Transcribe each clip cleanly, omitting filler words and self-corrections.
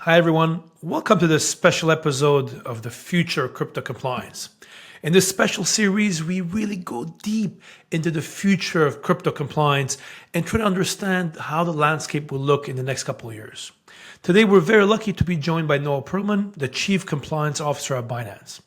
Hi, everyone. Welcome to this special episode of the Future of Crypto Compliance. In this special series, we really go deep into the future of crypto compliance and try to understand how the landscape will look in the next couple of years. Today, we're very lucky to be joined by Noah Perlman, the Chief Compliance Officer at Binance.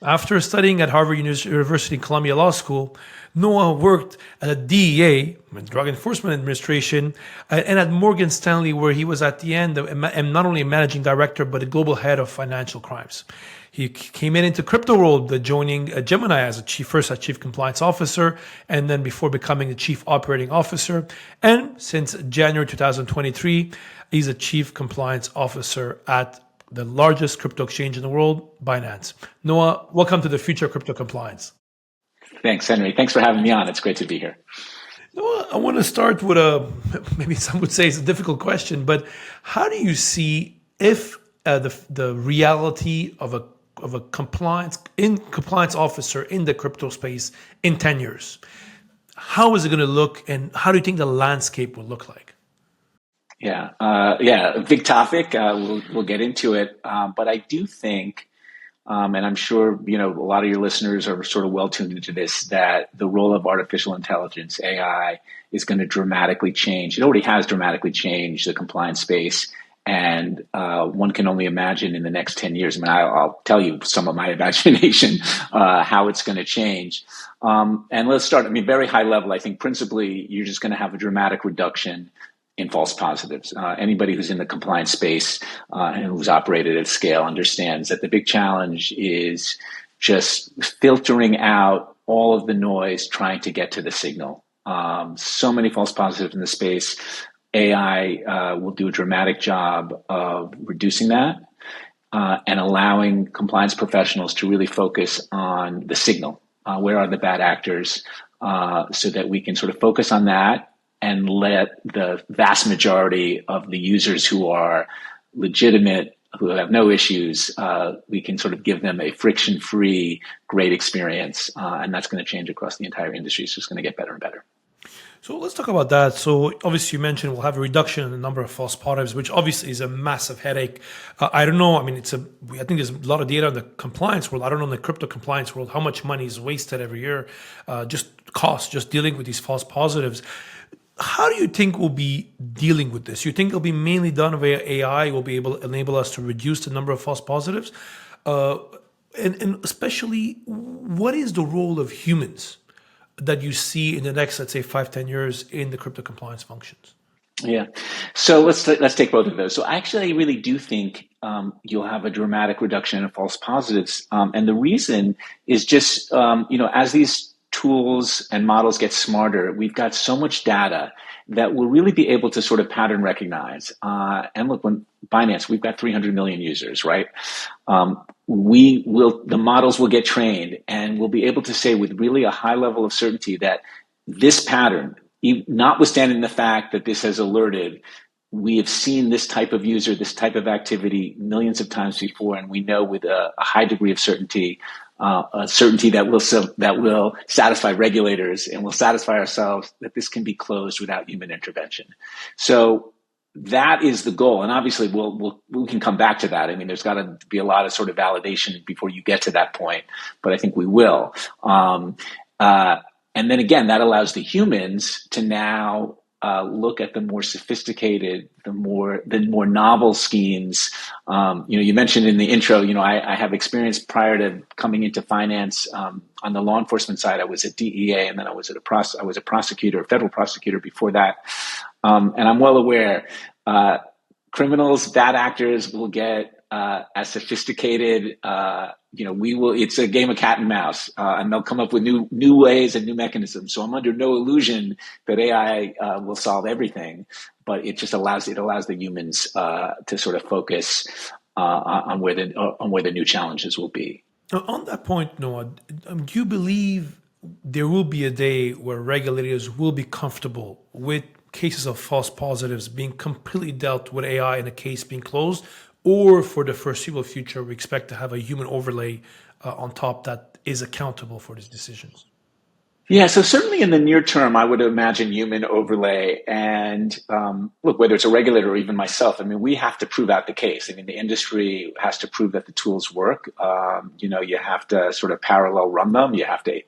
After studying at Harvard University Columbia Law School, Noah worked at the DEA, Drug Enforcement Administration, and at Morgan Stanley, where he was at the end, and not only a managing director, but a global head of financial crimes. He came into crypto world, joining Gemini as first as chief compliance officer, and then before becoming the chief operating officer. And since January 2023, he's a chief compliance officer at the largest crypto exchange in the world, Binance. Noah, welcome to the Future of Crypto Compliance. Thanks, Henri. Thanks for having me on. It's great to be here. Noah, I want to start with maybe some would say it's a difficult question, but how do you see if the reality of a compliance officer in the crypto space in 10 years? How is it going to look, and how do you think the landscape will look like? A big topic. We'll get into it, but I do think, and I'm sure a lot of your listeners are sort of well tuned into this, that the role of artificial intelligence (AI) is going to dramatically change. It already has dramatically changed the compliance space, and one can only imagine in the next 10 years. I mean, I'll tell you some of my imagination how it's going to change. And let's start. I mean, very high level. I think principally you're just going to have a dramatic reduction in false positives. Anybody who's in the compliance space and who's operated at scale understands that the big challenge is just filtering out all of the noise trying to get to the signal. So many false positives in the space. AI will do a dramatic job of reducing that and allowing compliance professionals to really focus on the signal. Where are the bad actors? So that we can sort of focus on that and let the vast majority of the users who are legitimate, who have no issues, we can sort of give them a friction-free, great experience. And that's going to change across the entire industry. So it's going to get better and better. So let's talk about that. So obviously you mentioned we'll have a reduction in the number of false positives, which obviously is a massive headache. I don't know. I mean, I think there's a lot of data in the compliance world. I don't know in the crypto compliance world how much money is wasted every year, just dealing with these false positives. How do you think we'll be dealing with this? You think it'll be mainly done via AI? Will be able to enable us to reduce the number of false positives? And especially, what is the role of humans that you see in the next, let's say, 5-10 years in the crypto compliance functions? Yeah. So let's take both of those. So actually, I really do think you'll have a dramatic reduction in false positives. And the reason is just, as these tools and models get smarter, we've got so much data that we'll really be able to sort of pattern recognize. And look, when Binance, we've got 300 million users, right? The models will get trained and we'll be able to say with really a high level of certainty that this pattern, notwithstanding the fact that this has alerted, we have seen this type of user, this type of activity millions of times before, and we know with a high degree of certainty, a certainty that will satisfy regulators and will satisfy ourselves that this can be closed without human intervention. So that is the goal, and obviously we can come back to that. I mean, there's got to be a lot of sort of validation before you get to that point, but I think we will. And then again, that allows the humans to now look at the more sophisticated, the more novel schemes. You mentioned in the intro, I have experience prior to coming into finance on the law enforcement side. I was at DEA, and then I was a prosecutor, a federal prosecutor before that. And I'm well aware criminals, bad actors will get as sophisticated. It's a game of cat and mouse, and they'll come up with new ways and new mechanisms. So I'm under no illusion that AI will solve everything, but it just allows the humans to sort of focus on where the new challenges will be. On that point, Noah, do you believe there will be a day where regulators will be comfortable with cases of false positives being completely dealt with AI and a case being closed? Or for the foreseeable future, we expect to have a human overlay on top that is accountable for these decisions? Yeah, so certainly in the near term, I would imagine human overlay. And look, whether it's a regulator or even myself, I mean, we have to prove out the case. I mean, the industry has to prove that the tools work. You have to sort of parallel run them. You have to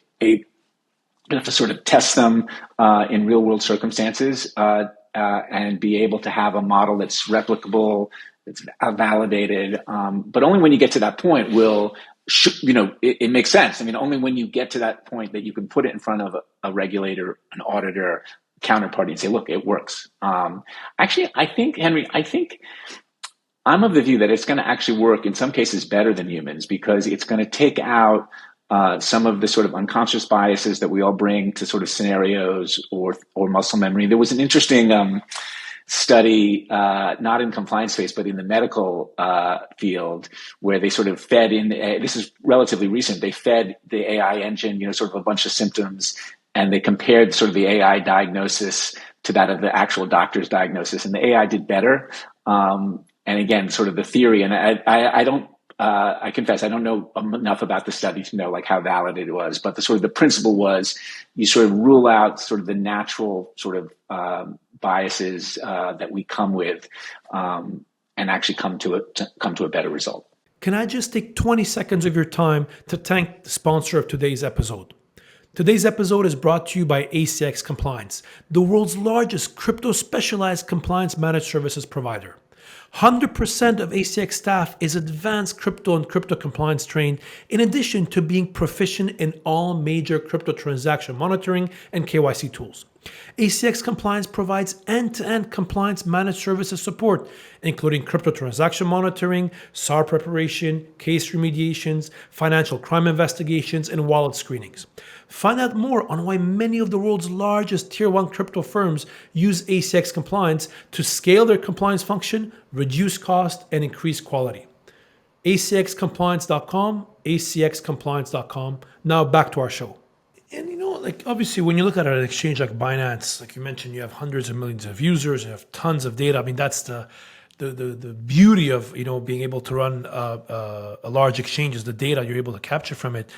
sort of test them in real world circumstances and be able to have a model that's replicable, that's validated. But only when you get to that point will it makes sense. I mean, only when you get to that point that you can put it in front of a regulator, an auditor, counterparty, and say, "Look, it works." Actually, I think Henry, I'm of the view that it's going to actually work in some cases better than humans because it's going to take out some of the sort of unconscious biases that we all bring to sort of scenarios or muscle memory. There was an interesting study, not in compliance space, but in the medical field, where they sort of fed in. This is relatively recent. They fed the AI engine, sort of a bunch of symptoms, and they compared sort of the AI diagnosis to that of the actual doctor's diagnosis, and the AI did better. And again, sort of the theory, and I don't. I confess I don't know enough about the study to know like how valid it was, but the sort of the principle was you sort of rule out sort of the natural sort of biases that we come with, and actually come to a better result. Can I just take 20 seconds of your time to thank the sponsor of today's episode? Today's episode is brought to you by ACX Compliance, the world's largest crypto specialized compliance managed services provider. 100% of ACX staff is advanced crypto and crypto compliance trained, in addition to being proficient in all major crypto transaction monitoring and KYC tools. ACX Compliance provides end-to-end compliance managed services support, including crypto transaction monitoring, SAR preparation, case remediations, financial crime investigations, and wallet screenings. Find out more on why many of the world's largest tier 1 crypto firms use ACX Compliance to scale their compliance function, reduce cost, and increase quality. acxcompliance.com, acxcompliance.com. Now back to our show. And obviously when you look at an exchange like Binance, like you mentioned, you have hundreds of millions of users, you have tons of data. I mean, that's the beauty of being able to run a large exchange is the data you're able to capture from it.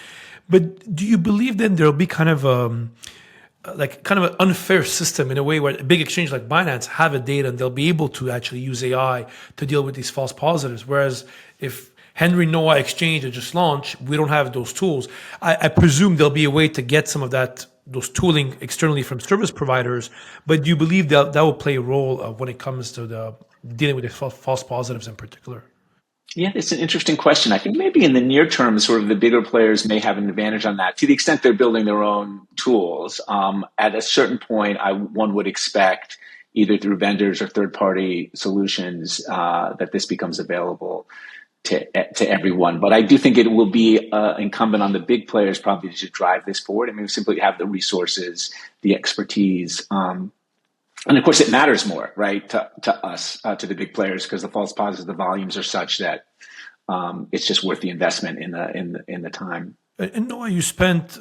But do you believe then there'll be kind of an unfair system in a way where a big exchange like Binance have a data and they'll be able to actually use AI to deal with these false positives, whereas if Henri Noah Exchange that just launched, we don't have those tools. I presume there'll be a way to get some of those tooling externally from service providers, but do you believe that will play a role when it comes to dealing with the false positives in particular? Yeah, it's an interesting question. I think maybe in the near term, sort of the bigger players may have an advantage on that to the extent they're building their own tools. At a certain point, one would expect either through vendors or third-party solutions that this becomes available to everyone. But I do think it will be incumbent on the big players probably to drive this forward. I mean, we simply have the resources, the expertise, and of course, it matters more, right, to us, to the big players, because the false positives, the volumes are such that it's just worth the investment in the time. And Noah, you spent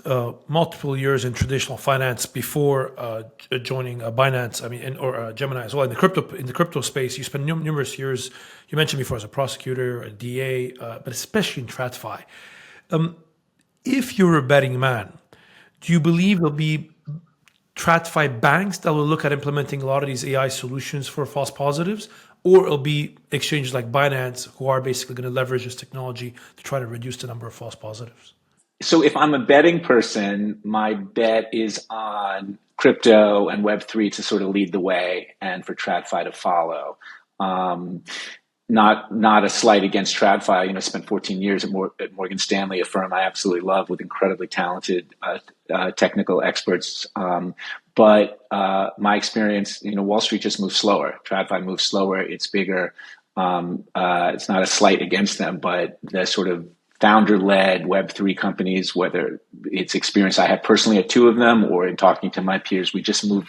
multiple years in traditional finance before joining Binance. I mean, or Gemini as well. In the crypto space, you spent numerous years. You mentioned before as a prosecutor, a DA, but especially in TradFi. If you're a betting man, do you believe there'll be TradFi banks that will look at implementing a lot of these AI solutions for false positives, or it'll be exchanges like Binance who are basically going to leverage this technology to try to reduce the number of false positives? So if I'm a betting person, my bet is on crypto and Web3 to sort of lead the way and for TradFi to follow. Not a slight against TradFi. Spent 14 years at Morgan Stanley, a firm I absolutely love with incredibly talented technical experts. But my experience, Wall Street just moves slower. TradFi moves slower. It's bigger. It's not a slight against them, but the sort of founder-led Web3 companies, whether it's experience I have personally at two of them or in talking to my peers, we just move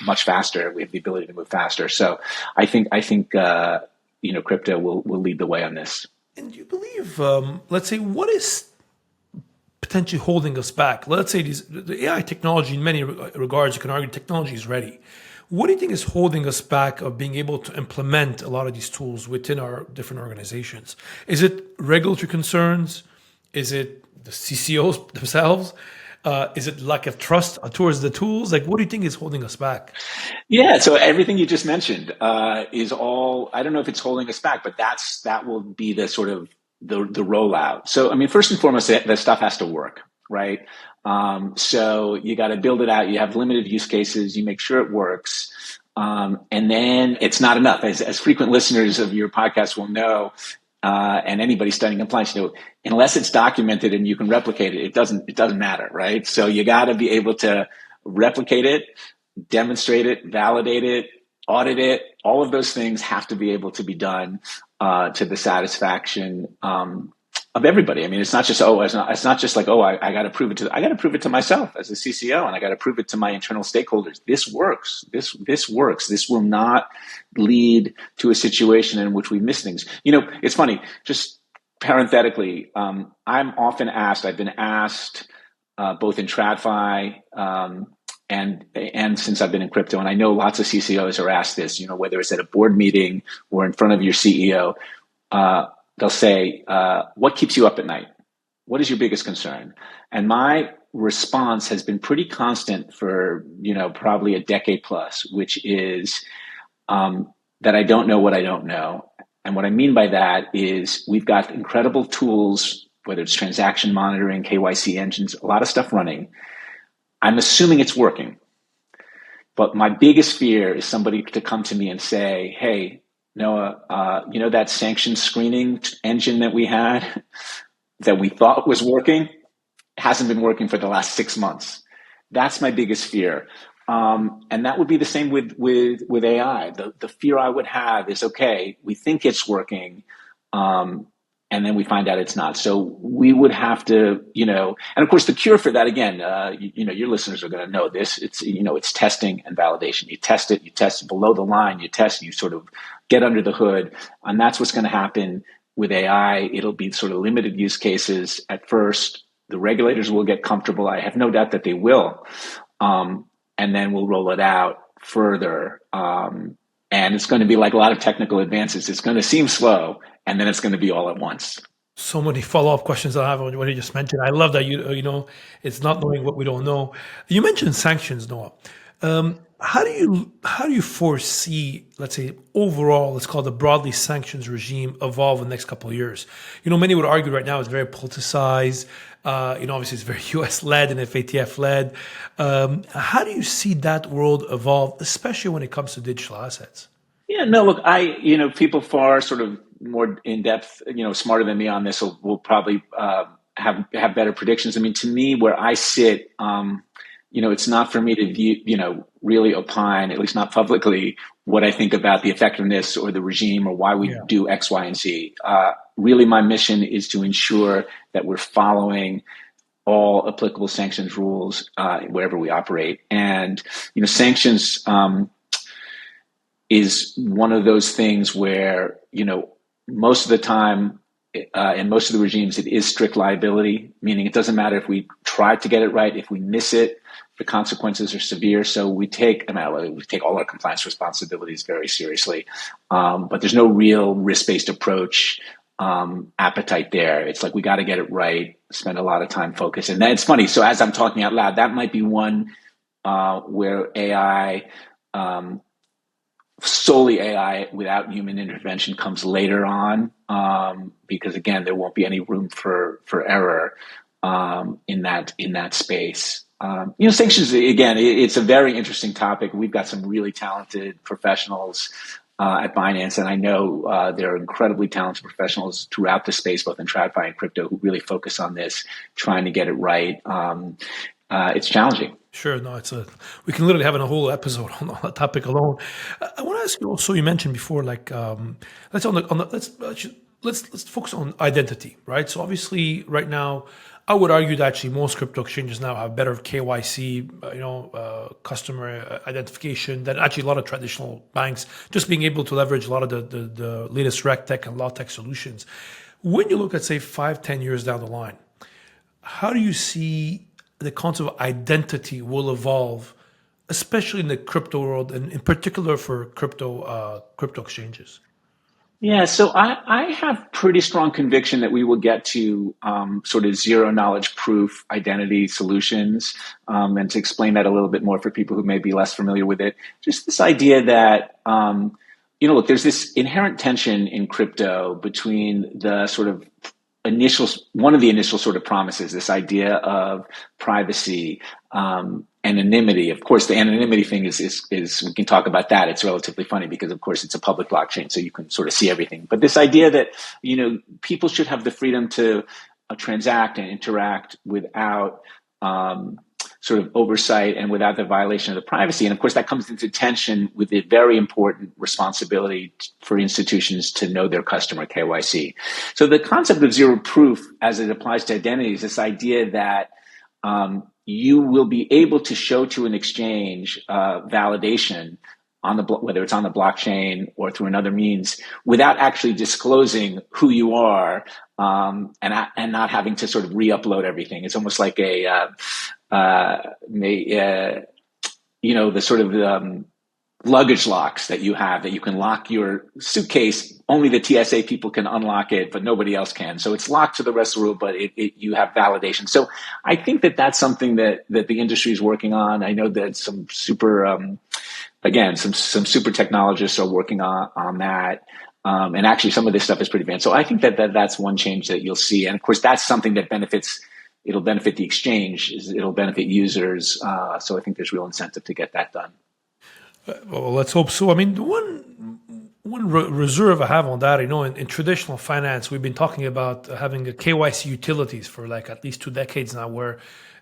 much faster. We have the ability to move faster. So I think crypto will lead the way on this. And do you believe, let's say, what is potentially holding us back? Let's say the AI technology, in many regards, you can argue technology is ready. What do you think is holding us back of being able to implement a lot of these tools within our different organizations? Is it regulatory concerns? Is it the CCOs themselves? Is it lack of trust towards the tools? Like, what do you think is holding us back? Yeah, so everything you just mentioned is all. I don't know if it's holding us back, but that will be the sort of the rollout. So, I mean, first and foremost, that stuff has to work, right? So you got to build it out. You have limited use cases. You make sure it works, and then it's not enough. As frequent listeners of your podcast will know, and anybody studying compliance, unless it's documented and you can replicate it, it doesn't matter, right? So you got to be able to replicate it, demonstrate it, validate it, audit it. All of those things have to be able to be done to the satisfaction of everybody. I mean, it's not just like, I got to prove it I got to prove it to myself as a CCO, and I got to prove it to my internal stakeholders. This works. This works. This will not lead to a situation in which we miss things. It's funny. Just parenthetically, I'm often asked. I've been asked both in TradFi. And since I've been in crypto, and I know lots of CCOs are asked this, whether it's at a board meeting or in front of your CEO, they'll say, what keeps you up at night? What is your biggest concern? And my response has been pretty constant for, probably a decade plus, which is that I don't know what I don't know. And what I mean by that is we've got incredible tools, whether it's transaction monitoring, KYC engines, a lot of stuff running. I'm assuming it's working. But my biggest fear is somebody to come to me and say, hey, Noah, that sanctions screening engine that we had that we thought was working hasn't been working for the last 6 months. That's my biggest fear. And that would be the same with AI. The fear I would have is, okay, we think it's working, and then we find out it's not. So we would have to, and of course the cure for that, again, your listeners are going to know this. It's testing and validation. You test it below the line, you sort of get under the hood. And that's what's going to happen with AI. It'll be sort of limited use cases at first. The regulators will get comfortable. I have no doubt that they will. And then we'll roll it out further. And it's going to be like a lot of technical advances. It's going to seem slow, and then it's going to be all at once. So many follow-up questions I have on what you just mentioned. I love that it's not knowing what we don't know. You mentioned sanctions, Noah. How do you foresee, let's say, overall, let's call it the broadly sanctions regime evolve in the next couple of years? Many would argue right now it's very politicized. Obviously it's very US led and FATF led. How do you see that world evolve, especially when it comes to digital assets? Yeah, no, look, people far sort of more in depth, smarter than me on this will probably have better predictions. I mean, to me, where I sit, it's not for me to view, really opine, at least not publicly, what I think about the effectiveness or the regime or why we do X, Y, and Z. Really, my mission is to ensure that we're following all applicable sanctions rules wherever we operate. And, sanctions is one of those things where, most of the time, in most of the regimes, it is strict liability, meaning it doesn't matter if we try to get it right. If we miss it, the consequences are severe. So we take all our compliance responsibilities very seriously. But there's no real risk-based approach appetite there. It's like we got to get it right, spend a lot of time focused. And that's funny. So as I'm talking out loud, that might be one where AI, solely AI without human intervention comes later on, because again, there won't be any room for error in that space. Sanctions, again, it's a very interesting topic. We've got some really talented professionals at Binance, and I know there are incredibly talented professionals throughout the space, both in TradFi and crypto, who really focus on this, trying to get it right. It's challenging. Sure, no, we can literally have a whole episode on that topic alone. I want to ask you also. You mentioned before, like let's focus on identity, right? So obviously, right now, I would argue that actually most crypto exchanges now have better KYC, customer identification than actually a lot of traditional banks. Just being able to leverage a lot of the latest RegTech and LawTech solutions. When you look at, say, 5-10 years down the line, how do you see the concept of identity will evolve, especially in the crypto world, and in particular for crypto exchanges? Yeah, so I have pretty strong conviction that we will get to sort of zero knowledge proof identity solutions. And to explain that a little bit more for people who may be less familiar with it, just this idea that, look, there's this inherent tension in crypto between the sort of one of the initial sort of promises, this idea of privacy, anonymity. Of course, the anonymity thing is we can talk about that. It's relatively funny because, of course, it's a public blockchain, so you can sort of see everything. But this idea that people should have the freedom to transact and interact without sort of oversight and without the violation of the privacy. And of course, that comes into tension with the very important responsibility for institutions to know their customer, KYC. So the concept of zero proof as it applies to identity is this idea that you will be able to show to an exchange validation on whether it's on the blockchain or through another means, without actually disclosing who you are, and not having to sort of re-upload everything. It's almost like the sort of luggage locks that you have, that you can lock your suitcase. Only the TSA people can unlock it, but nobody else can. So it's locked to the rest of the world, but you have validation. So I think that that's something that the industry is working on. I know that some super, some super technologists are working on that. And actually some of this stuff is pretty advanced. So I think that's one change that you'll see. And of course, that's something that it'll benefit the exchange, it'll benefit users. So I think there's real incentive to get that done. Well, let's hope so. I mean, the one reserve I have on that, in traditional finance, we've been talking about having a KYC utilities for like at least 2 decades now, where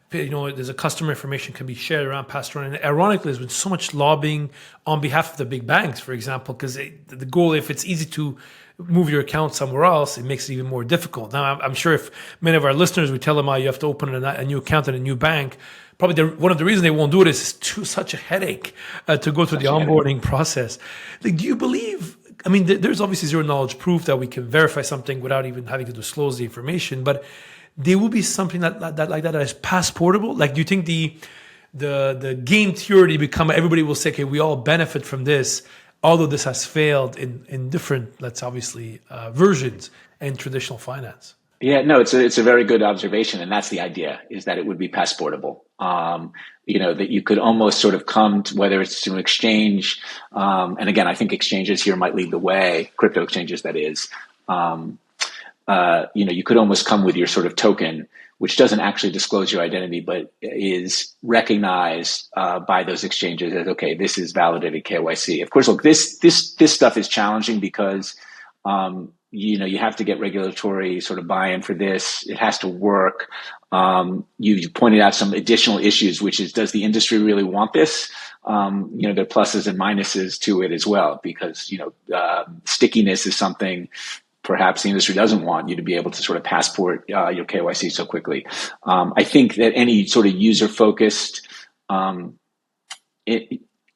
there's a customer information can be shared around, passed around. And ironically, there's been so much lobbying on behalf of the big banks, for example, because the goal, if it's easy to move your account somewhere else, it makes it even more difficult. Now, I'm sure if many of our listeners, we tell them how you have to open a new account in a new bank, probably one of the reasons they won't do it is such a headache to go through the onboarding process. Like, do you believe, there's obviously zero knowledge proof that we can verify something without even having to disclose the information, but there will be something that is passportable? Like, do you think the game theory become, everybody will say, okay, we all benefit from this, although this has failed in different, versions in traditional finance? Yeah, no, it's a very good observation, and that's the idea: is that it would be passportable. That you could almost sort of come to, whether it's to an exchange, and again, I think exchanges here might lead the way, crypto exchanges, that is. You could almost come with your sort of token, which doesn't actually disclose your identity, but is recognized by those exchanges as, okay, this is validated KYC. Of course, look, this stuff is challenging because you have to get regulatory sort of buy-in for this. It has to work. You pointed out some additional issues, which is, does the industry really want this? There are pluses and minuses to it as well, because stickiness is something perhaps the industry doesn't want you to be able to sort of passport your KYC so quickly. I think that any sort of user-focused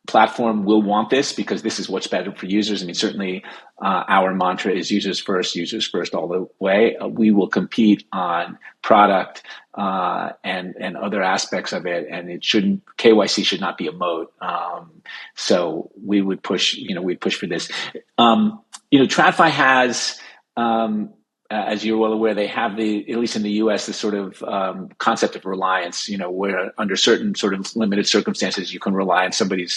platform will want this, because this is what's better for users. Certainly our mantra is users first all the way. We will compete on product and other aspects of it, and KYC should not be a moat. So we would push, we'd push for this. TradFi has, as you're well aware, they have at least in the US, this sort of concept of reliance, where under certain sort of limited circumstances, you can rely on somebody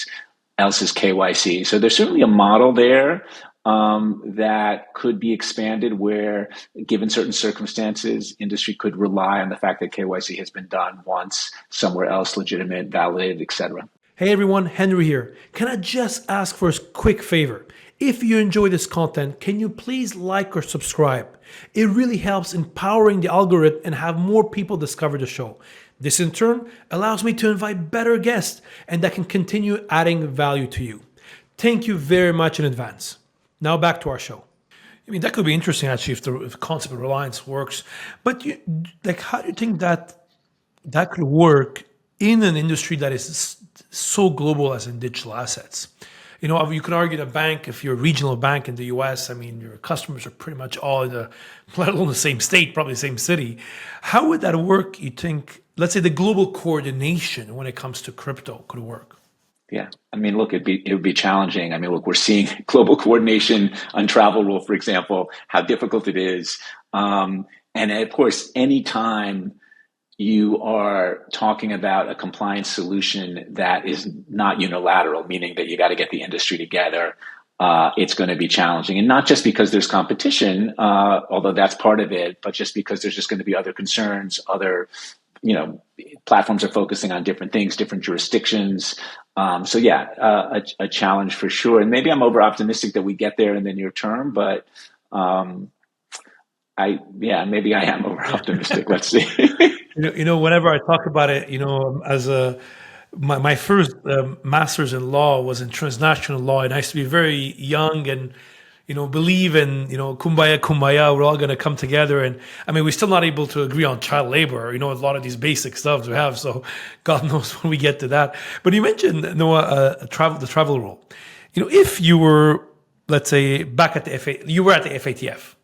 else's KYC. So there's certainly a model there that could be expanded, where, given certain circumstances, industry could rely on the fact that KYC has been done once somewhere else, legitimate, validated, etc. Hey everyone, Henri here. Can I just ask for a quick favor? If you enjoy this content, can you please like or subscribe? It really helps empowering the algorithm and have more people discover the show. This in turn allows me to invite better guests, and that can continue adding value to you. Thank you very much in advance. Now back to our show. That could be interesting actually if the concept of reliance works. But how do you think that could work in an industry that is so global as in digital assets? You could argue that bank, if you're a regional bank in the US, your customers are pretty much all let alone the same state, probably the same city. How would that work, you think? Let's say the global coordination when it comes to crypto could work. Yeah. I mean, look, it would be challenging. I mean, look, we're seeing global coordination on travel rule, for example, how difficult it is. And of course, anytime you are talking about a compliance solution that is not unilateral, meaning that you got to get the industry together, it's going to be challenging. And not just because there's competition, although that's part of it, but just because there's just going to be other concerns, other, platforms are focusing on different things, different jurisdictions. So yeah, a challenge for sure. And maybe I'm over optimistic that we get there in the near term, but maybe I am over optimistic. Let's see. Whenever I talk about it, as my first master's in law was in transnational law, and I used to be very young and believe in kumbaya kumbaya, we're all going to come together. And I mean, we're still not able to agree on child labor, a lot of these basic stuff we have, so God knows when we get to that. But you mentioned, Noah, the travel rule. If you were, let's say, back at you were at the FATF,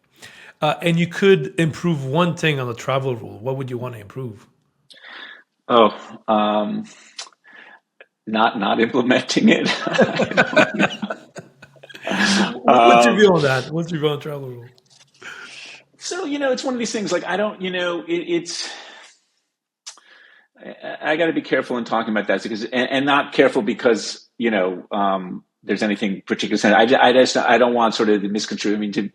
and you could improve one thing on the travel rule, what would you want to improve? Oh, not implementing it. What's your view on that? What's your view on travel rule? So, it's one of these things, like, I don't, I got to be careful in talking about that because, and not careful because, there's anything particular. I don't want sort of the misconstrued. I mean,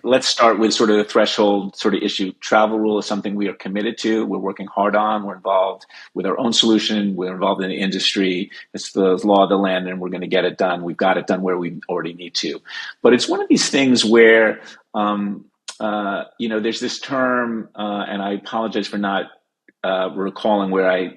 let's start with sort of the threshold sort of issue. Travel rule is something we are committed to. We're working hard on. We're involved with our own solution. We're involved in the industry. It's the law of the land, and we're going to get it done. We've got it done where we already need to. But it's one of these things where, there's this term, and I apologize for not recalling where I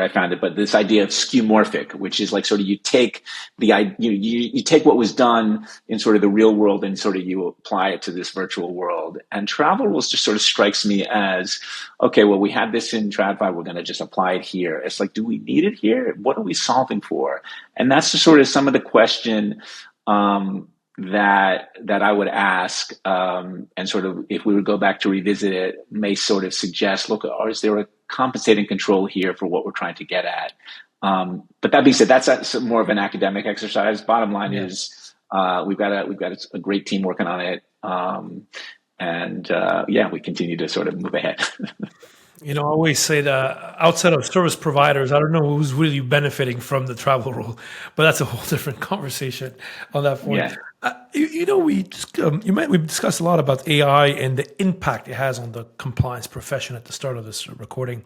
found it, but this idea of skeuomorphic, which is like sort of you take you take what was done in sort of the real world and sort of you apply it to this virtual world. And travel rules just sort of strikes me as, okay, well, we had this in TradFi, we're going to just apply it here. It's like, do we need it here? What are we solving for? And that's just sort of some of the question that I would ask, and sort of, if we would go back to revisit it, may sort of suggest, look, is there a compensating control here for what we're trying to get at? But that being said, that's more of an academic exercise. Bottom line is, we've got a great team working on it, and we continue to sort of move ahead. I always say that outside of service providers, I don't know who's really benefiting from the travel rule, but that's a whole different conversation on that point. Yeah. We've discussed a lot about AI and the impact it has on the compliance profession at the start of this recording.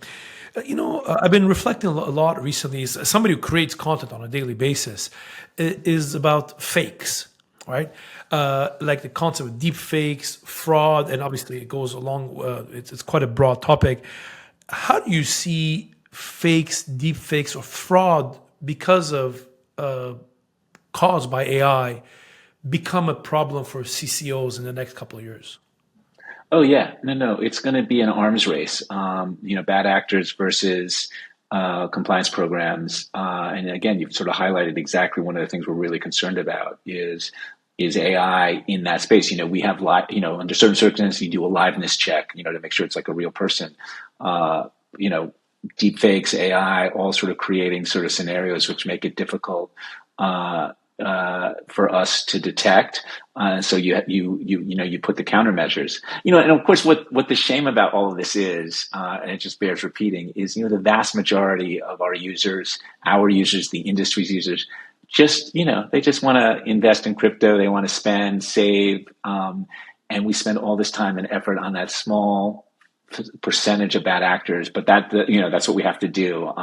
I've been reflecting a lot recently, as somebody who creates content on a daily basis, is about fakes, right? Like the concept of deepfakes, fraud, and obviously it goes along, it's quite a broad topic. How do you see fakes, deepfakes, or fraud because of caused by AI become a problem for CCOs in the next couple of years? Oh yeah, no, it's going to be an arms race. Bad actors versus compliance programs, and again, you've sort of highlighted exactly one of the things we're really concerned about is AI in that space. We have under certain circumstances, you do a liveness check, to make sure it's like a real person. Deepfakes, AI, all sort of creating sort of scenarios which make it difficult for us to detect. So you put the countermeasures. And of course, what the shame about all of this is, and it just bears repeating, is the vast majority of our users, the industry's users, they just want to invest in crypto. They want to spend, save, and we spend all this time and effort on that small percentage of bad actors. But that's what we have to do.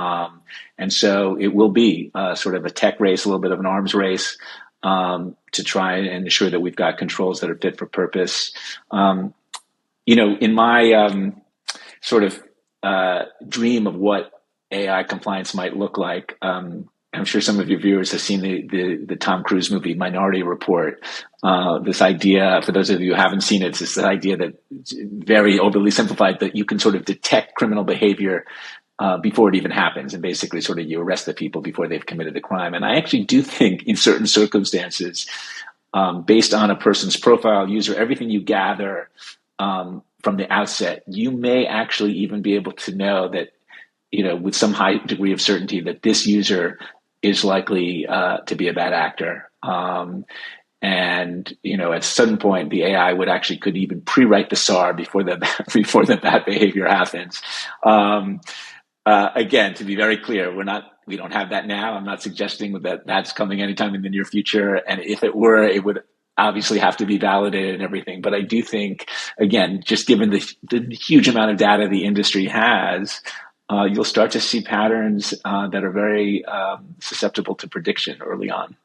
And so it will be sort of a tech race, a little bit of an arms race, to try and ensure that we've got controls that are fit for purpose. In my sort of dream of what AI compliance might look like, I'm sure some of your viewers have seen the Tom Cruise movie Minority Report. This idea, for those of you who haven't seen it, it's this idea that, very overly simplified, that you can sort of detect criminal behavior before it even happens, and basically sort of you arrest the people before they've committed the crime. And I actually do think in certain circumstances, based on a person's profile, user, everything you gather from the outset, you may actually even be able to know that, with some high degree of certainty, that this user is likely to be a bad actor. And at a certain point, the AI could even pre-write the SAR before the before the bad behavior happens. Again, to be very clear, we don't have that now. I'm not suggesting that that's coming anytime in the near future. And if it were, it would obviously have to be validated and everything. But I do think, again, just given the huge amount of data the industry has, you'll start to see patterns that are very susceptible to prediction early on.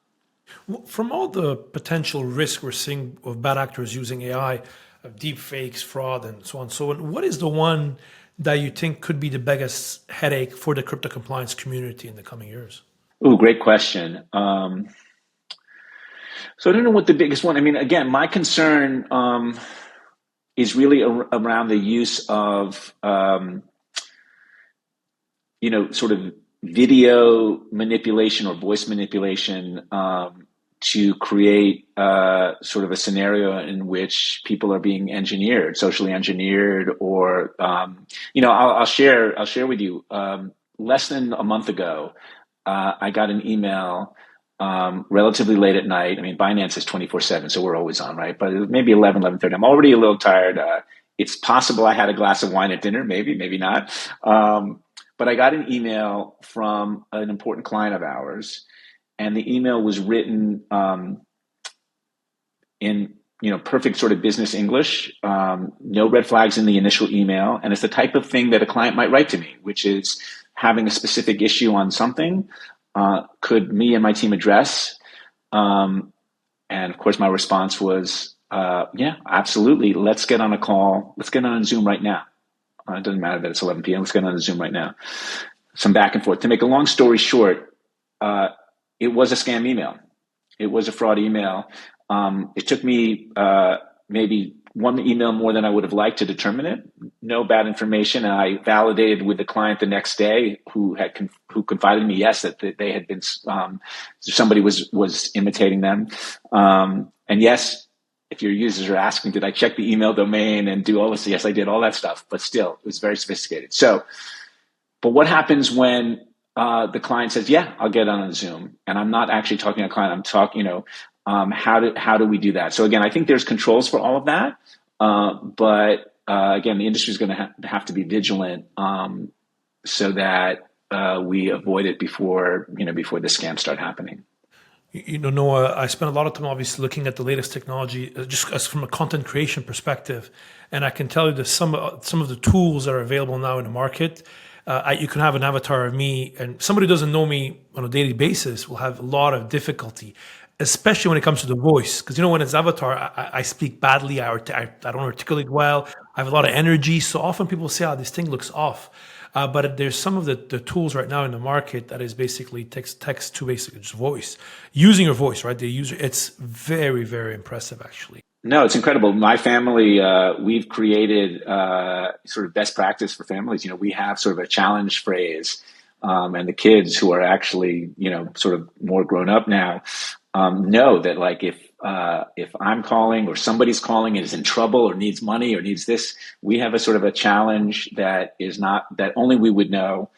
From all the potential risk we're seeing of bad actors using AI, of deepfakes, fraud, and so on and so on, what is the one that you think could be the biggest headache for the crypto compliance community in the coming years? Oh, great question. So I don't know what the biggest one. I mean, again, my concern is really around the use of sort of video manipulation or voice manipulation to create sort of a scenario in which people are being engineered, socially engineered, or I'll share with you. Less than a month ago, I got an email relatively late at night. I mean, Binance is 24/7, so we're always on, right? But it was maybe 11:30. I'm already a little tired. It's possible I had a glass of wine at dinner, maybe not. But I got an email from an important client of ours, and the email was written in perfect sort of business English, no red flags in the initial email, and it's the type of thing that a client might write to me, which is having a specific issue on something. Could me and my team address? And of course, my response was, yeah, absolutely. Let's get on a call. Let's get on a Zoom right now. It doesn't matter that it's 11 p.m. Let's get on a Zoom right now. Some back and forth. To make a long story short, it was a scam email. It was a fraud email. It took me maybe one email more than I would have liked to determine it. No bad information. And I validated with the client the next day who confided in me, yes, that they had been, somebody was imitating them. And yes, if your users are asking, did I check the email domain and do all this? Yes, I did all that stuff, but still, it was very sophisticated. So, but what happens when the client says, yeah, I'll get on a Zoom, and I'm not actually talking to a client, I'm talking, how do we do that? So again, I think there's controls for all of that. But again, the industry is going to have to be vigilant so that we avoid it before the scams start happening. Noah, I spent a lot of time obviously looking at the latest technology, just as from a content creation perspective, and I can tell you that some of the tools that are available now in the market. You can have an avatar of me, and somebody who doesn't know me on a daily basis will have a lot of difficulty, especially when it comes to the voice. Because when it's avatar, I speak badly, I don't articulate well, I have a lot of energy. So often people say, oh, this thing looks off. But there's some of the tools right now in the market that is basically text to basically just voice, using your voice, right? It's very, very impressive, actually. No, it's incredible. My family, we've created sort of best practice for families. We have sort of a challenge phrase, and the kids who are actually, sort of more grown up now, know that like if I'm calling or somebody's calling and is in trouble or needs money or needs this, we have a sort of a challenge that only we would know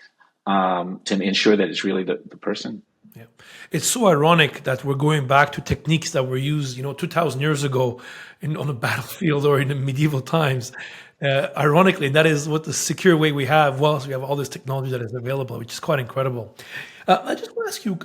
to ensure that it's really the person. Yeah. It's so ironic that we're going back to techniques that were used, 2,000 years ago on the battlefield or in the medieval times. Ironically, that is what the secure way we have, whilst we have all this technology that is available, which is quite incredible. I just want to ask you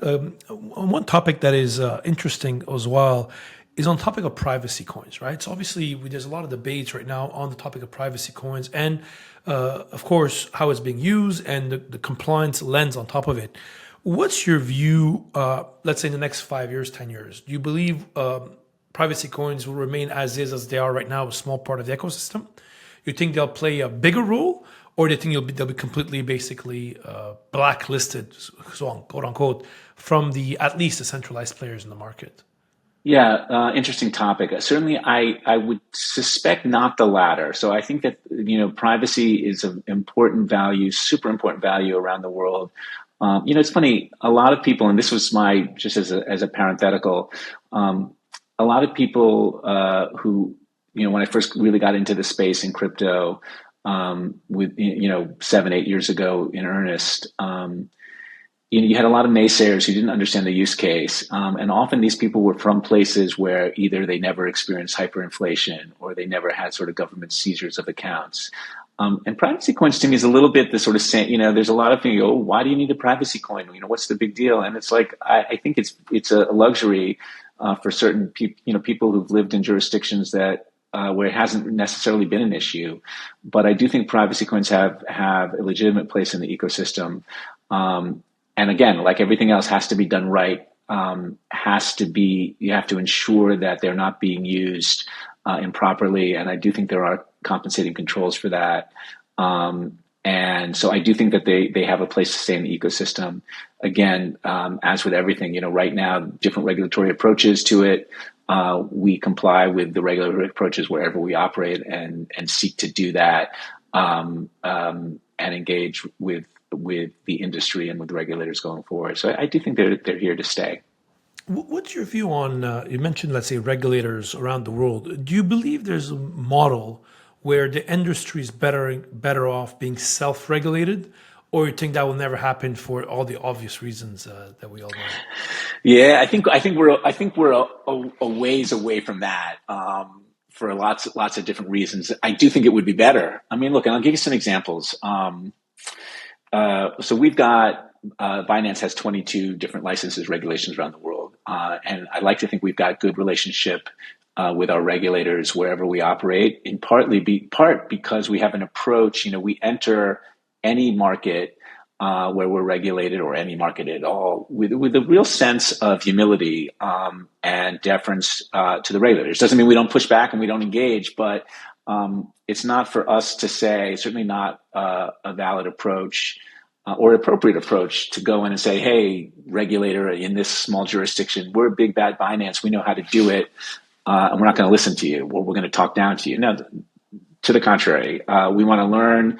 on one topic that is interesting as well is on the topic of privacy coins, right? So obviously there's a lot of debates right now on the topic of privacy coins and, of course, how it's being used and the compliance lens on top of it. What's your view, let's say in the next 5 years, 10 years? Do you believe privacy coins will remain as they are right now, a small part of the ecosystem? You think they'll play a bigger role, or do you think they'll be completely basically blacklisted, so on, quote unquote, from at least the centralized players in the market? Yeah, interesting topic. Certainly, I would suspect not the latter. So I think that privacy is an important value, super important value around the world. It's funny. A lot of people, and this was just as a parenthetical, a lot of people who when I first really got into the space in crypto, with 7-8 years ago in earnest, you had a lot of naysayers who didn't understand the use case. And often these people were from places where either they never experienced hyperinflation or they never had sort of government seizures of accounts. And privacy coins to me is a little bit the sort of saying, there's a lot of things, why do you need a privacy coin? What's the big deal? And it's like, I think it's a luxury for certain people, people who've lived in jurisdictions that where it hasn't necessarily been an issue. But I do think privacy coins have a legitimate place in the ecosystem. And again, like everything else, has to be done right. You have to ensure that they're not being used improperly. And I do think there are compensating controls for that. And so I do think that they have a place to stay in the ecosystem. Again, as with everything, right now, different regulatory approaches to it. We comply with the regulatory approaches wherever we operate and seek to do that and engage with the industry and with regulators going forward. So I do think they're here to stay. What's your view on, you mentioned, let's say, regulators around the world. Do you believe there's a model where the industry is better off being self-regulated, or you think that will never happen for all the obvious reasons that we all know? Yeah, I think we're a ways away from that for lots of different reasons. I do think it would be better. I mean, look, and I'll give you some examples. So we've got Binance has 22 different licenses, regulations around the world, and I like to think we've got good relationship with our regulators wherever we operate. In part because we have an approach. We enter any market where we're regulated, or any market at all, with a real sense of humility and deference to the regulators. Doesn't mean we don't push back and we don't engage, but it's not for us to say, certainly not a valid approach or appropriate approach to go in and say, hey, regulator in this small jurisdiction, we're a big bad Binance, we know how to do it, and we're not going to listen to you, or we're going to talk down to you. No, to the contrary, we want to learn.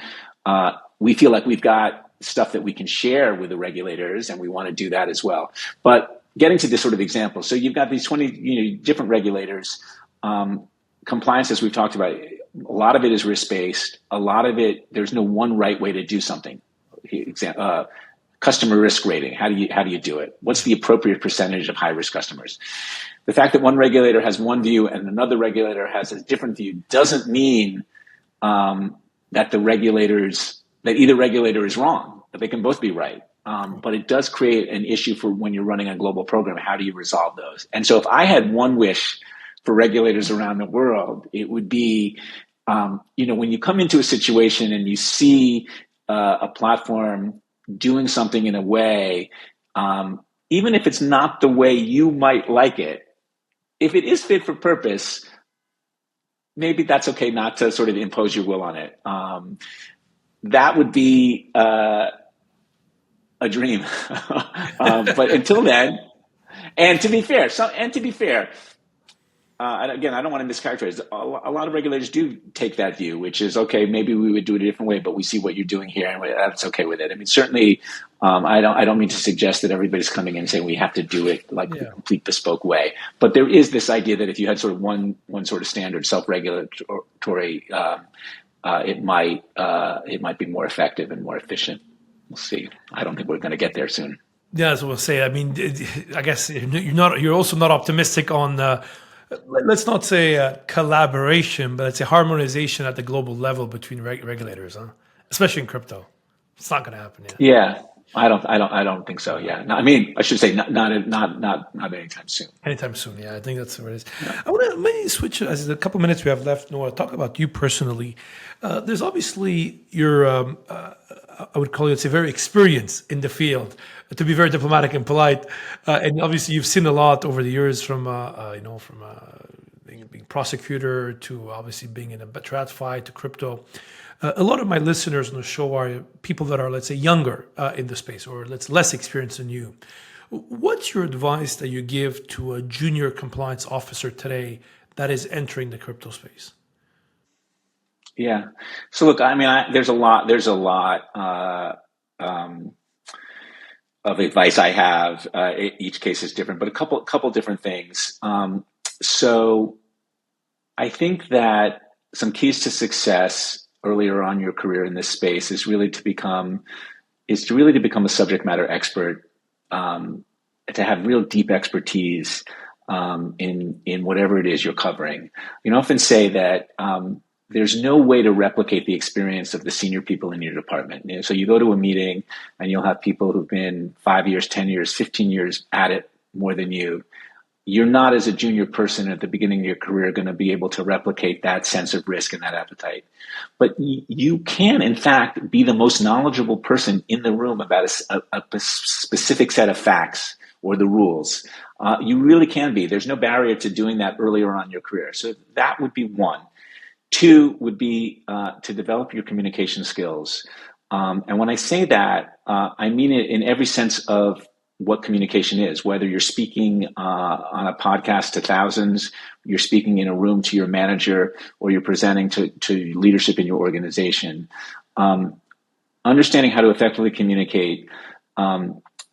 We feel like we've got stuff that we can share with the regulators, and we want to do that as well. But getting to this sort of example, so you've got these 20 different regulators. Compliance, as we've talked about, a lot of it is risk-based. A lot of it, there's no one right way to do something. Customer risk rating, how do you do it? What's the appropriate percentage of high-risk customers? The fact that one regulator has one view and another regulator has a different view doesn't mean that either regulator is wrong, that they can both be right. But it does create an issue for when you're running a global program. How do you resolve those? And so if I had one wish for regulators around the world, it would be, when you come into a situation and you see a platform doing something in a way, even if it's not the way you might like it, if it is fit for purpose, maybe that's okay not to sort of impose your will on it. That would be a dream. But until then, and to be fair, and again, I don't want to mischaracterize. A lot of regulators do take that view, which is, okay, maybe we would do it a different way, but we see what you're doing here, and that's okay with it. I mean, certainly, I don't mean to suggest that everybody's coming in and saying we have to do it like the complete bespoke way. But there is this idea that if you had sort of one sort of standard self-regulatory, it might be more effective and more efficient. We'll see. I don't think we're going to get there soon. Yeah, as we'll say. I mean, I guess you're also not optimistic on. Let's not say collaboration, but let's say harmonization at the global level between regulators, huh? Especially in crypto. It's not going to happen. Yeah, I don't think so. Yeah, no, I mean, I should say not anytime soon. Anytime soon. Yeah, I think that's what it is. Yeah. I want to maybe switch as the couple minutes we have left. Noah, talk about you personally. There's obviously your, I would call you, it's a very experienced in the field, to be very diplomatic and polite. And obviously you've seen a lot over the years from being prosecutor to obviously being in a TradFi to crypto. A lot of my listeners on the show are people that are, let's say, younger in the space, or less experienced than you. What's your advice that you give to a junior compliance officer today that is entering the crypto space? Yeah. So look, I mean, there's a lot of advice I have. Each case is different, but a couple different things. So I think that some keys to success earlier on in your career in this space is really to become a subject matter expert to have real deep expertise in whatever it is you're covering. You can often say that there's no way to replicate the experience of the senior people in your department. So you go to a meeting and you'll have people who've been 5 years, 10 years, 15 years at it more than you. You're not, as a junior person at the beginning of your career, going to be able to replicate that sense of risk and that appetite. But you can, in fact, be the most knowledgeable person in the room about a specific set of facts or the rules. You really can be. There's no barrier to doing that earlier on in your career. So that would be one. Two would be to develop your communication skills. And when I say that, I mean it in every sense of what communication is, whether you're speaking on a podcast to thousands, you're speaking in a room to your manager, or you're presenting to leadership in your organization. Understanding how to effectively communicate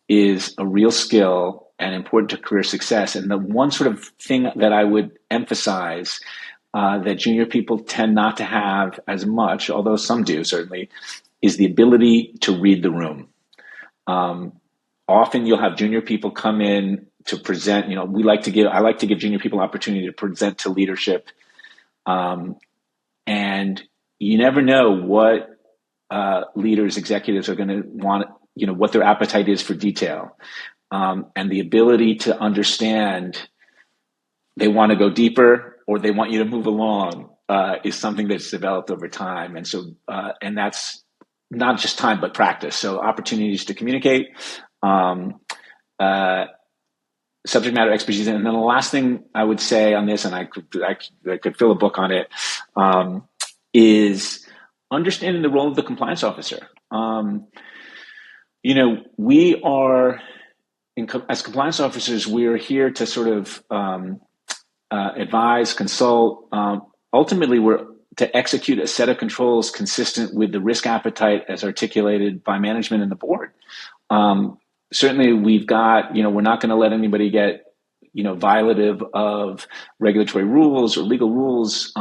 is a real skill and important to career success. And the one sort of thing that I would emphasize that junior people tend not to have as much, although some do certainly, is the ability to read the room. Often you'll have junior people come in to present. I like to give junior people opportunity to present to leadership, and you never know what leaders, executives are going to want. What their appetite is for detail, and the ability to understand they want to go deeper or they want you to move along is something that's developed over time, and so and that's not just time but practice. So opportunities to communicate. Subject matter expertise. And then the last thing I would say on this, and I could fill a book on it, is understanding the role of the compliance officer. We are, as compliance officers, we are here to sort of advise, consult. Ultimately, we're to execute a set of controls consistent with the risk appetite as articulated by management and the board. Certainly we've got, we're not going to let anybody get, violative of regulatory rules or legal rules.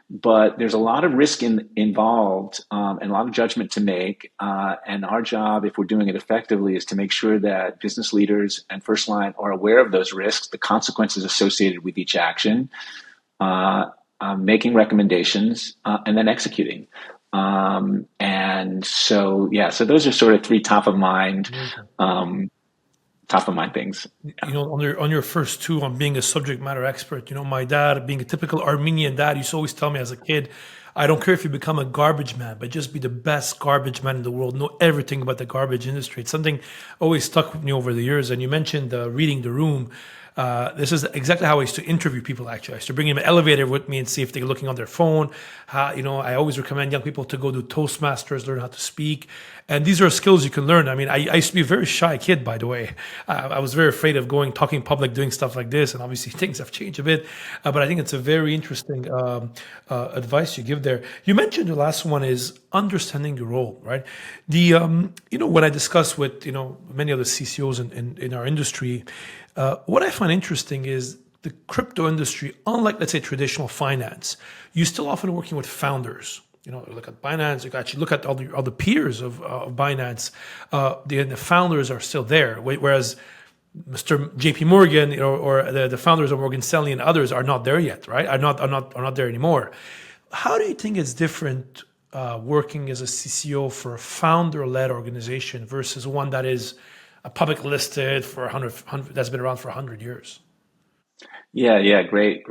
But there's a lot of risk involved and a lot of judgment to make. And our job, if we're doing it effectively, is to make sure that business leaders and first line are aware of those risks, the consequences associated with each action, making recommendations, and then executing. So those are sort of three top of mind things. On your first two, on being a subject matter expert, my dad, being a typical Armenian dad, used to always tell me as a kid, I don't care if you become a garbage man, but just be the best garbage man in the world. Know everything about the garbage industry. It's something always stuck with me over the years. And you mentioned reading the room. This is exactly how I used to interview people, actually. I used to bring in an elevator with me and see if they're looking on their phone. I always recommend young people to go do Toastmasters, learn how to speak. And these are skills you can learn. I mean, I used to be a very shy kid, by the way. I was very afraid of talking public, doing stuff like this. And obviously things have changed a bit. But I think it's a very interesting advice you give there. You mentioned the last one is understanding your role, right? When I discuss with, many of the CCOs in our industry, what I find interesting is the crypto industry, unlike, let's say, traditional finance, you're still often working with founders. Look at Binance, you can actually look at all the peers of Binance. The founders are still there, whereas Mr. JP Morgan or the founders of Morgan Stanley and others are not there yet, right? Are not there anymore. How do you think it's different working as a CCO for a founder-led organization versus one that is a public listed for 100 that's been around for 100 years? Yeah, great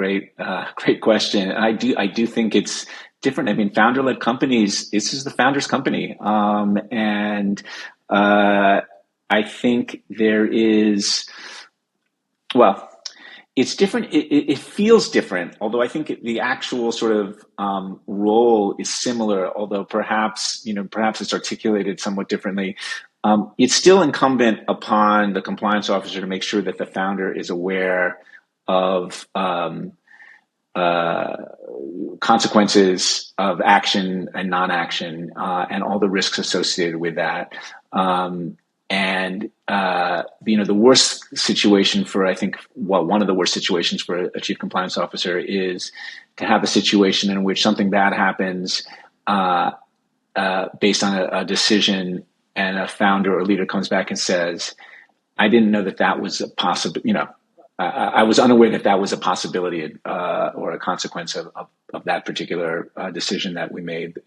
question. I do think it's different. I mean, founder-led companies, this is the founder's company. And I think there is, it's different. It feels different, although I think the actual sort of role is similar, although perhaps it's articulated somewhat differently. It's still incumbent upon the compliance officer to make sure that the founder is aware of consequences of action and non-action, and all the risks associated with that. The worst situation for, I think, one of the worst situations for a chief compliance officer is to have a situation in which something bad happens based on a decision, and a founder or leader comes back and says, I didn't know that that was a possible, I was unaware that that was a possibility or a consequence of that particular decision that we made.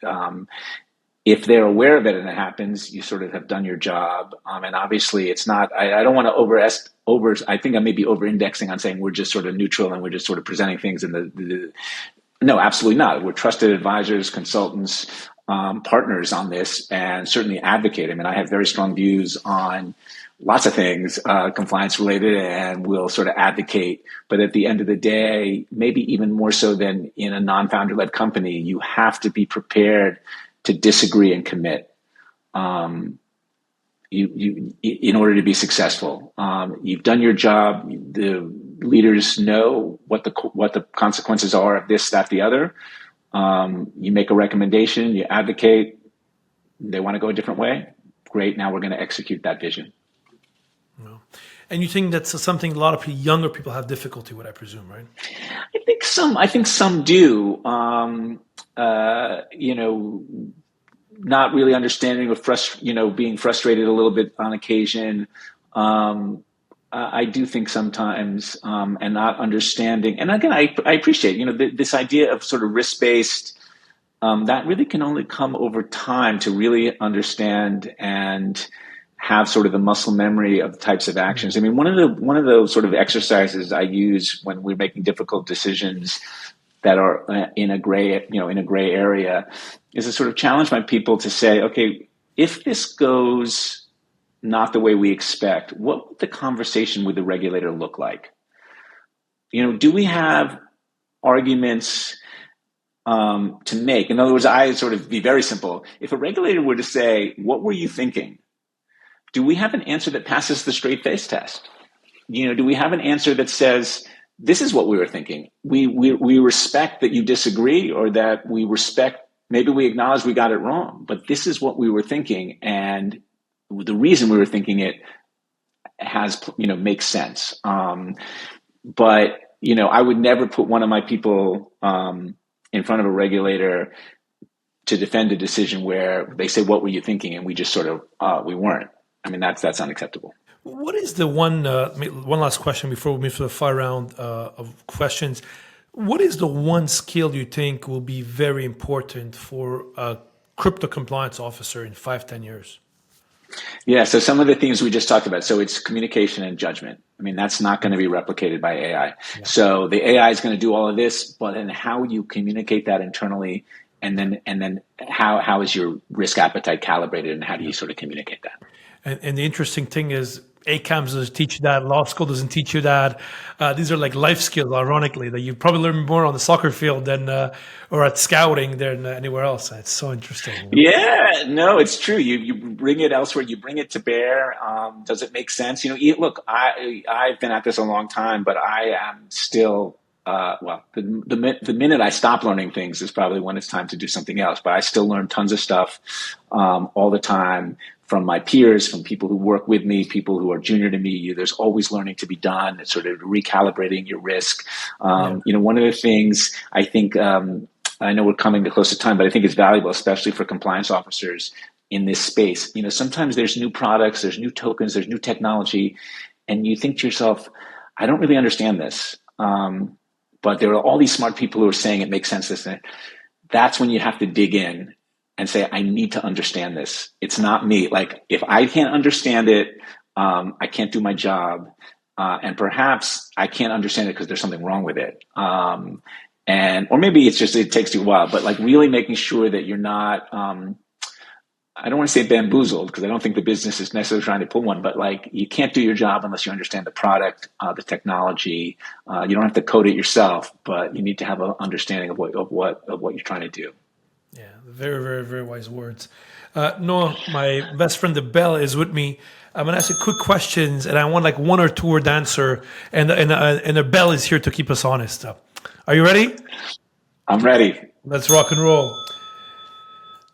If they're aware of it and it happens, you sort of have done your job. And obviously it's not, I don't want to I think I may be over indexing on saying we're just sort of neutral and we're just sort of presenting things in no, absolutely not. We're trusted advisors, consultants, partners on this, and certainly advocate. I mean, I have very strong views on lots of things, compliance related, and we'll sort of advocate. But at the end of the day, maybe even more so than in a non-founder led company, you have to be prepared to disagree and commit. In order to be successful, you've done your job. The leaders know what the consequences are of this, that, the other. You make a recommendation, you advocate. They want to go a different way. Great. Now we're going to execute that vision. No. And you think that's something a lot of younger people have difficulty with, I presume, right? I think some do. Not really understanding or being frustrated a little bit on occasion. I do think sometimes, and not understanding. And again, I appreciate, this idea of sort of risk-based, that really can only come over time to really understand and have sort of the muscle memory of the types of actions. I mean, one of those sort of exercises I use when we're making difficult decisions that are in a gray area is to sort of challenge my people to say, okay, if this goes not the way we expect, what would the conversation with the regulator look like? Do we have arguments to make? In other words, I sort of be very simple. If a regulator were to say, what were you thinking? Do we have an answer that passes the straight face test? Do we have an answer that says, this is what we were thinking? We respect that you disagree, or that maybe we acknowledge we got it wrong, but this is what we were thinking. And the reason we were thinking it makes sense. But I would never put one of my people in front of a regulator to defend a decision where they say, what were you thinking? And we just sort of, we weren't. I mean, that's unacceptable. What is the one last question before we move to the final round of questions? What is the one skill you think will be very important for a crypto compliance officer in 5-10 years? Yeah, so some of the themes we just talked about. So it's communication and judgment. I mean, that's not going to be replicated by AI. Yeah. So the AI is going to do all of this, but then how you communicate that internally, and then how is your risk appetite calibrated, and how do you sort of communicate that? And the interesting thing is, ACAMS doesn't teach you that. Law school doesn't teach you that. These are like life skills, ironically, that you probably learn more on the soccer field than or at scouting than anywhere else. It's so interesting. Yeah, no, it's true. You bring it elsewhere. You bring it to bear. Does it make sense? Look, I've been at this a long time, but I am still. The minute I stop learning things is probably when it's time to do something else. But I still learn tons of stuff all the time from my peers, from people who work with me, people who are junior to me. There's always learning to be done. It's sort of recalibrating your risk. One of the things I think, I know we're coming to close to time, but I think it's valuable, especially for compliance officers in this space. Sometimes there's new products, there's new tokens, there's new technology, and you think to yourself, I don't really understand this. But there are all these smart people who are saying it makes sense. That's when you have to dig in and say, I need to understand this. It's not me. Like, if I can't understand it, I can't do my job. And perhaps I can't understand it because there's something wrong with it. Or maybe it's just, it takes you a while, but like really making sure that you're not, I don't want to say bamboozled, because I don't think the business is necessarily trying to pull one, but like, you can't do your job unless you understand the product, the technology. You don't have to code it yourself, but you need to have an understanding of what you're trying to do. Yeah, very, very, very wise words. Noah, my best friend, the Bell, is with me. I'm going to ask you quick questions, and I want like 1 or 2 word answer, and the Bell is here to keep us honest. Are you ready? I'm ready. Let's rock and roll.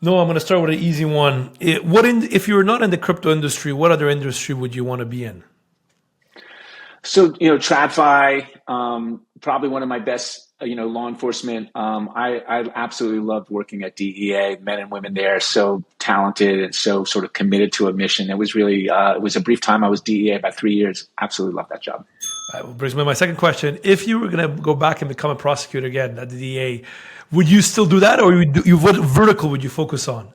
No, I'm going to start with an easy one. If you were not in the crypto industry, what other industry would you want to be in? So, TradFi, probably one of my best law enforcement. I absolutely loved working at DEA. Men and women there, so talented and so sort of committed to a mission. It was really, it was a brief time. I was DEA about 3 years. Absolutely loved that job. Brings me to my second question. If you were going to go back and become a prosecutor again at the DEA, would you still do that, or what vertical would you focus on?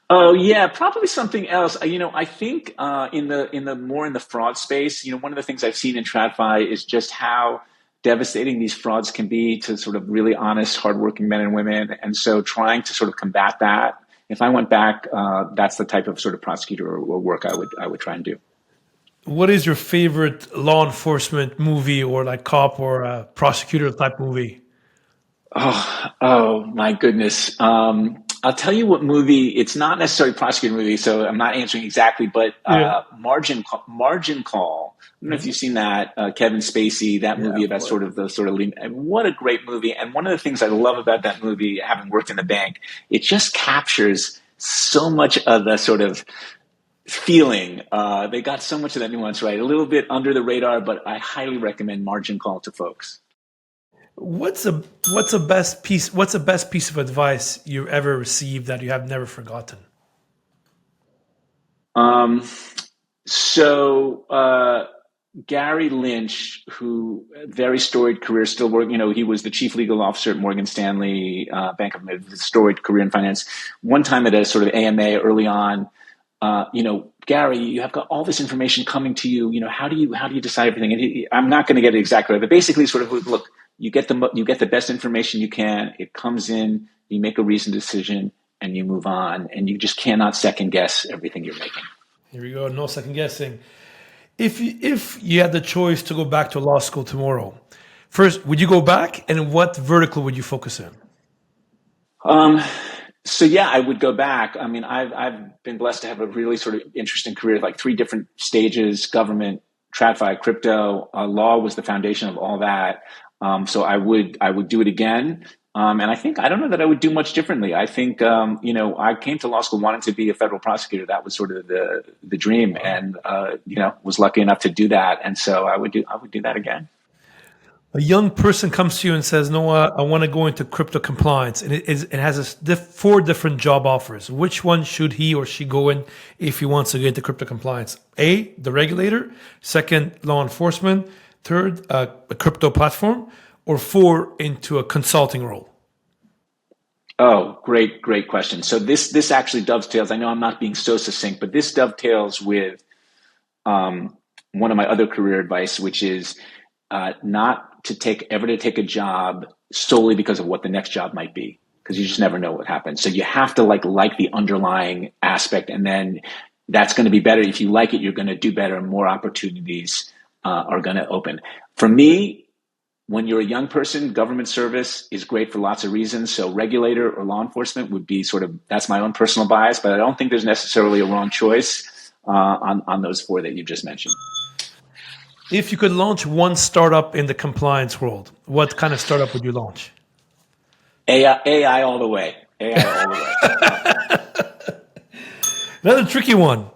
Oh yeah, probably something else. I think in the fraud space, one of the things I've seen in TradFi is just how devastating these frauds can be to sort of really honest, hardworking men and women. And so trying to sort of combat that. If I went back, that's the type of sort of prosecutor or work I would try and do. What is your favorite law enforcement movie, or like cop or prosecutor type movie? Oh my goodness. I'll tell you what movie. It's not necessarily a prosecutor movie, so I'm not answering exactly. But Yeah. Margin Call. I don't know if you've seen that. Kevin Spacey. That movie about sort of and what a great movie. And one of the things I love about that movie, having worked in the bank, it just captures so much of the sort of feeling. They got so much of that nuance right. A little bit under the radar, but I highly recommend Margin Call to folks. What's the best piece of advice you've ever received that you have never forgotten? So Gary Lynch, who very storied career, still working. He was the chief legal officer at Morgan Stanley, Bank of America, storied career in finance. One time at a sort of AMA early on, Gary, you have got all this information coming to you. How do you decide everything? And I'm not going to get it exactly right, but basically, sort of look. You get the best information you can. It comes in. You make a reasoned decision, and you move on. And you just cannot second guess everything you're making. Here we go. No second guessing. If you had the choice to go back to law school tomorrow, first, would you go back, and what vertical would you focus in? So yeah, I would go back. I mean, I've been blessed to have a really sort of interesting career, like 3 different stages: government, TradFi, crypto. Law was the foundation of all that. So I would do it again. And I don't know that I would do much differently. I think, I came to law school wanting to be a federal prosecutor. That was sort of the dream, and, was lucky enough to do that. And so I would do that again. A young person comes to you and says, "Noah, I want to go into crypto compliance," and it has 4 different job offers. Which one should he or she go in if he wants to get into crypto compliance? A, the regulator; second, law enforcement; third, a crypto platform; or 4, into a consulting role? Oh, great question. So this actually dovetails. I know I'm not being so succinct, but this dovetails with one of my other career advice, which is not to take a job solely because of what the next job might be, because you just never know what happens. So you have to like the underlying aspect, and then that's going to be better. If you like it, you're going to do better, and more opportunities are going to open. For me, when you're a young person, government service is great for lots of reasons. So regulator or law enforcement would be that's my own personal bias, but I don't think there's necessarily a wrong choice on those 4 that you just mentioned. If you could launch one startup in the compliance world, what kind of startup would you launch? AI all the way. AI all the way. Another tricky one.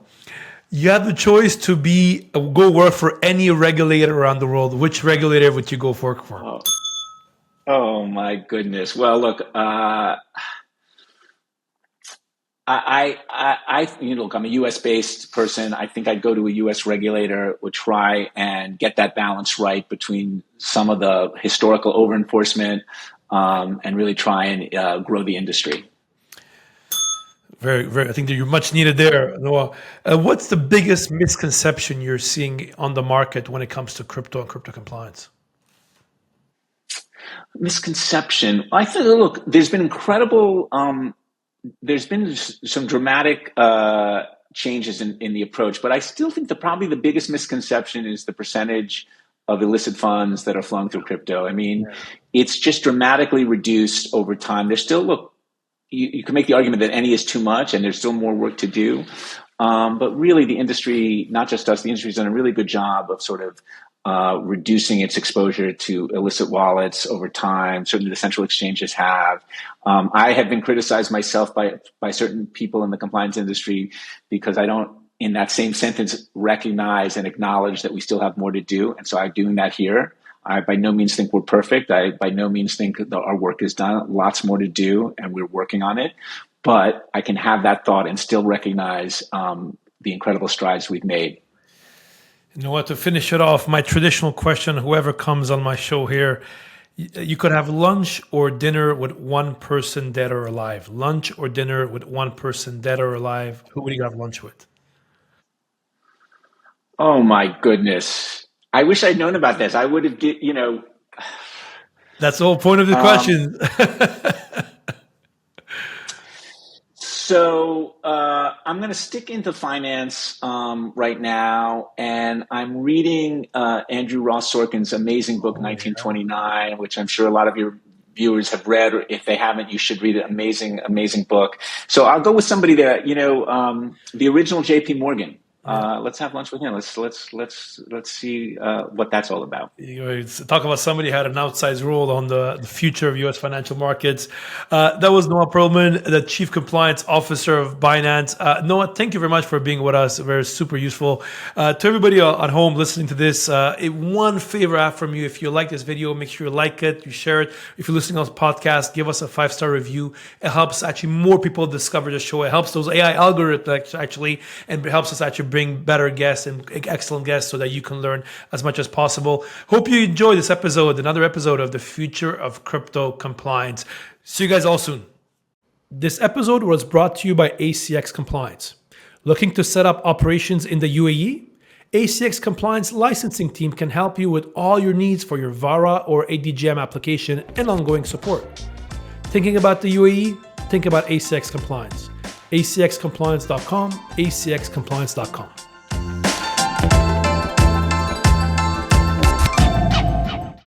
You have the choice to go work for any regulator around the world. Which regulator would you go work for? Oh my goodness. Well, look, look, I'm a U.S. based person. I think I'd go to a U.S. regulator, would try and get that balance right between some of the historical over enforcement and really try and grow the industry. Very, very. I think that you're much needed there, Noah. What's the biggest misconception you're seeing on the market when it comes to crypto and crypto compliance? Misconception. I think, look, there's been incredible. There's been some dramatic changes in the approach, but I still think probably the biggest misconception is the percentage of illicit funds that are flowing through crypto. I mean, it's just dramatically reduced over time. There's still, look, you can make the argument that any is too much and there's still more work to do. But really the industry, not just us, the industry's done a really good job of sort of reducing its exposure to illicit wallets over time. Certainly the central exchanges have. I have been criticized myself by certain people in the compliance industry because I don't, in that same sentence, recognize and acknowledge that we still have more to do. And so I'm doing that here. I by no means think we're perfect. I by no means think that our work is done. Lots more to do, and we're working on it. But I can have that thought and still recognize the incredible strides we've made. You know what? To finish it off, my traditional question, whoever comes on my show here, you could have lunch or dinner with one person dead or alive. Lunch or dinner with one person dead or alive. Who would you have lunch with? Oh my goodness! I wish I'd known about this. I would have, That's the whole point of the question. So I'm going to stick into finance right now, and I'm reading Andrew Ross Sorkin's amazing book, 1929, which I'm sure a lot of your viewers have read, or if they haven't, you should read it. Amazing, amazing book. So I'll go with somebody that the original J.P. Morgan. Let's have lunch with him. Let's see what that's all about. Talk about somebody who had an outsized role on the future of U.S. financial markets. That was Noah Perlman, the Chief Compliance Officer of Binance. Noah, thank you very much for being with us. Very super useful. To everybody at home listening to this, one favor I have from you: if you like this video, make sure you like it, you share it. If you're listening on the podcast, give us a 5-star review. It helps actually more people discover the show. It helps those AI algorithms actually, and it helps us actually bring better guests and excellent guests so that you can learn as much as possible. Hope you enjoy this episode, another episode of the Future of Crypto Compliance. See you guys all soon. This episode was brought to you by ACX Compliance. Looking to set up operations in the UAE? ACX Compliance licensing team can help you with all your needs for your VARA or ADGM application and ongoing support. Thinking about the UAE? Think about ACX Compliance. acxcompliance.com, acxcompliance.com.